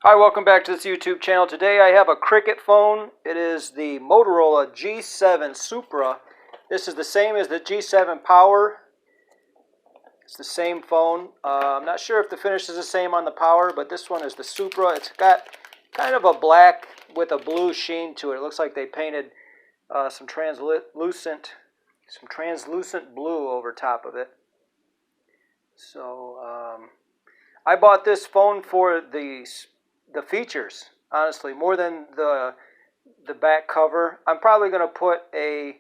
Hi, welcome back to this YouTube channel. Today I have a Cricket phone. It is the Motorola G7 Supra. This is the same as the G7 Power. It's the same phone. I'm not sure if the finish is the same on the Power, but this one is the Supra. It's got kind of a black with a blue sheen to it. It looks like they painted some translucent blue over top of it. So I bought this phone for the features, honestly, more than the back cover. I'm probably going to put a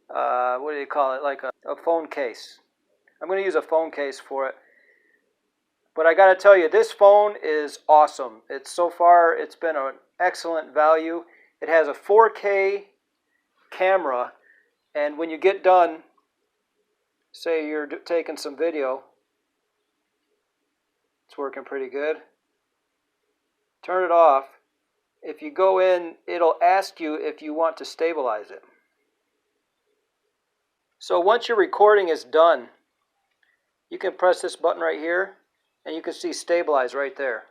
what do you call it, like a phone case. I'm going to use a phone case for it. But I got to tell you, this phone is awesome. So far it's been an excellent value. It has a 4K camera, and when you get done, say you're taking some video, it's working pretty good. Turn it off. If you go in, it'll ask you if you want to stabilize it. So once your recording is done, you can press this button right here, and you can see stabilize right there.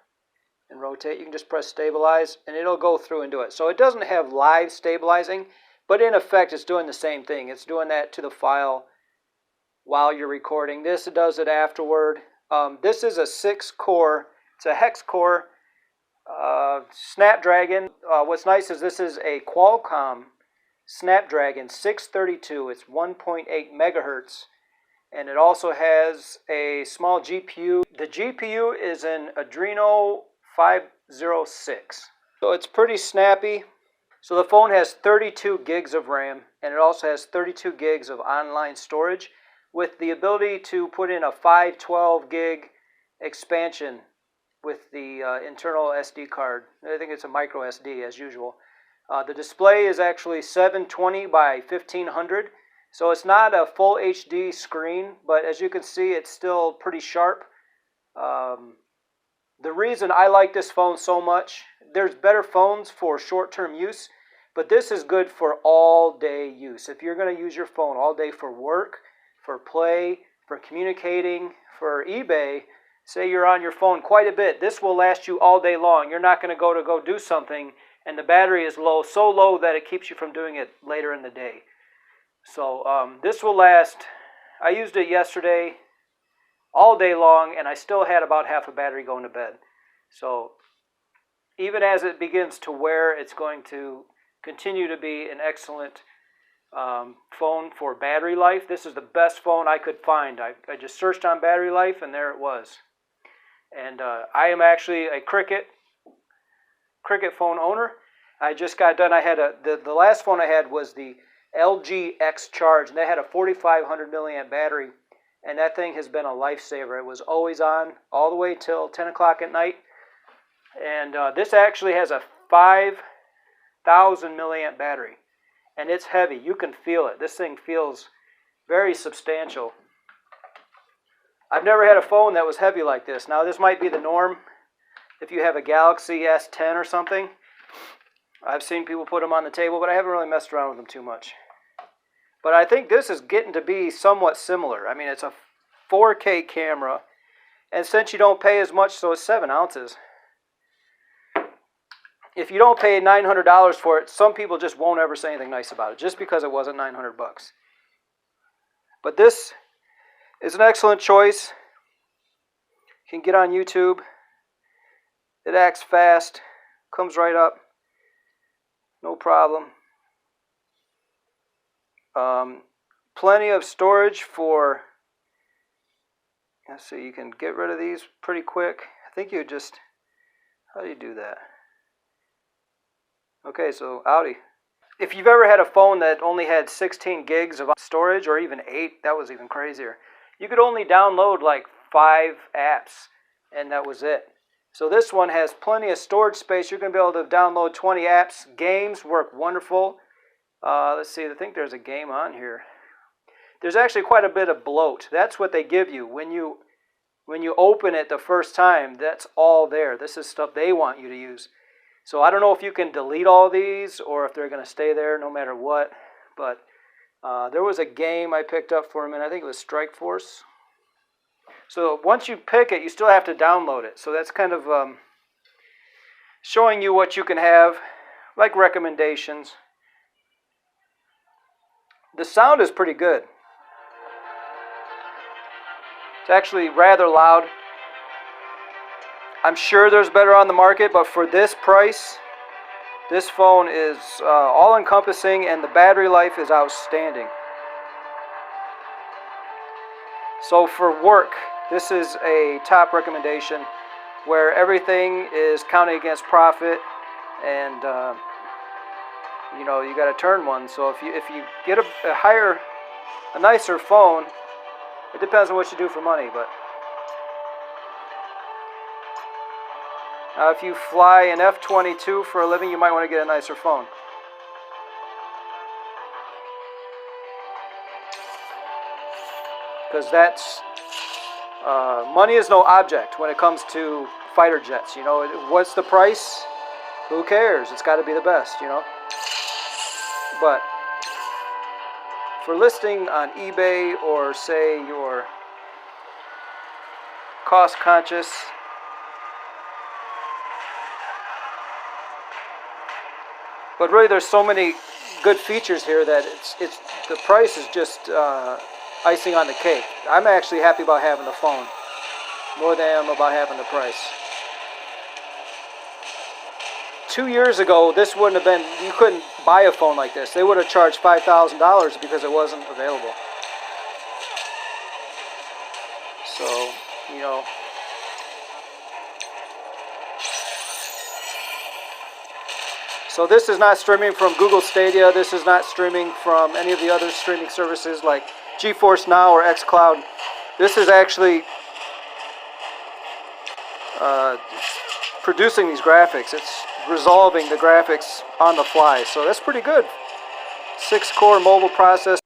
And rotate, you can just press stabilize, and it'll go through and do it. So it doesn't have live stabilizing, but in effect it's doing the same thing. It's doing that to the file while you're recording. This does it afterward. This is a 6-core, it's a hex core Snapdragon. What's nice is this is a Qualcomm Snapdragon 632. It's 1.8 megahertz, and it also has a small GPU. The GPU is an Adreno 506, so it's pretty snappy. So the phone has 32 gigs of RAM, and it also has 32 gigs of online storage with the ability to put in a 512 gig expansion with the internal SD card. I think it's a micro SD as usual. The display is actually 720 by 1500, so it's not a full HD screen, but as you can see, it's still pretty sharp. The reason I like this phone so much, there's better phones for short-term use, but this is good for all-day use. If you're going to use your phone all day for work, for play, for communicating, for eBay, say you're on your phone quite a bit, this will last you all day long. You're not going to go do something and the battery is low, so low that it keeps you from doing it later in the day. So this will last. I used it yesterday all day long, and I still had about half a battery going to bed. So even as it begins to wear, it's going to continue to be an excellent phone for battery life. This is the best phone I could find. I just searched on battery life, and there it was. And I am actually a Cricket phone owner. I just got done. I had the last phone I had was the LG X Charge, and that had a 4,500 milliamp battery, and that thing has been a lifesaver. It was always on all the way till 10 o'clock at night. And this actually has a 5,000 milliamp battery, and it's heavy. You can feel it. This thing feels very substantial. I've never had a phone that was heavy like this. Now, this might be the norm if you have a Galaxy S10 or something. I've seen people put them on the table, but I haven't really messed around with them too much. But I think this is getting to be somewhat similar. I mean, it's a 4K camera, and since you don't pay as much, so it's 7 ounces. If you don't pay $900 for it, some people just won't ever say anything nice about it, just because it wasn't 900 bucks. But this is an excellent choice. You can get on YouTube. It acts fast, comes right up, no problem. Plenty of storage for, let's see, you can get rid of these pretty quick. I think you just, how do you do that? Okay, so outie. If you've ever had a phone that only had 16 gigs of storage, or even 8, that was even crazier. You could only download like 5 apps, and that was it. So this one has plenty of storage space. You're going to be able to download 20 apps. Games work wonderful. Let's see, I think there's a game on here. There's actually quite a bit of bloat. That's what they give you. When you open it the first time, that's all there. This is stuff they want you to use. So I don't know if you can delete all these or if they're going to stay there no matter what. But there was a game I picked up for a minute. I think it was Strike Force. So once you pick it, you still have to download it. So that's kind of showing you what you can have, like recommendations. The sound is pretty good. It's actually rather loud. I'm sure there's better on the market, but for this price, this phone is all-encompassing, and the battery life is outstanding. So for work, this is a top recommendation where everything is counting against profit, and you know, you got to turn one. So if you get a nicer phone, it depends on what you do for money, but if you fly an F-22 for a living, you might want to get a nicer phone. Because that's money is no object when it comes to fighter jets. You know, what's the price? Who cares? It's got to be the best, you know. But for listing on eBay, or say you're cost conscious, but really there's so many good features here that it's the price is just icing on the cake. I'm actually happy about having the phone more than I am about having the price. 2 years ago, this wouldn't have been, you couldn't buy a phone like this. They would have charged $5,000 because it wasn't available. So, you know, so this is not streaming from Google Stadia. This is not streaming from any of the other streaming services like GeForce Now or xCloud. This is actually producing these graphics. It's resolving the graphics on the fly. So that's pretty good. 6-core mobile processor.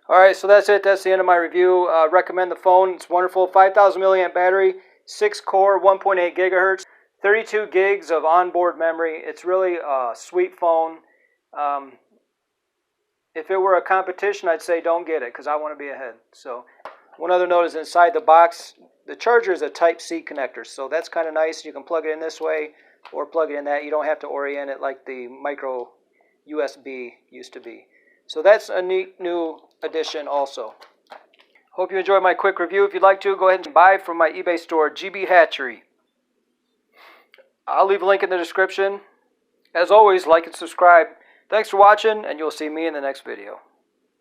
Alright, so that's it. That's the end of my review. Recommend the phone. It's wonderful. 5,000 milliamp battery, 6-core, 1.8 gigahertz, 32 gigs of onboard memory. It's really a sweet phone. If it were a competition, I'd say don't get it because I want to be ahead. So one other note is inside the box, the charger is a Type-C connector. So that's kind of nice. You can plug it in this way or plug it in that. You don't have to orient it like the micro USB used to be. So that's a neat new addition also. Hope you enjoyed my quick review. If you'd like to, go ahead and buy from my eBay store, GB Hatchery. I'll leave a link in the description. As always, like and subscribe. Thanks for watching, and you'll see me in the next video.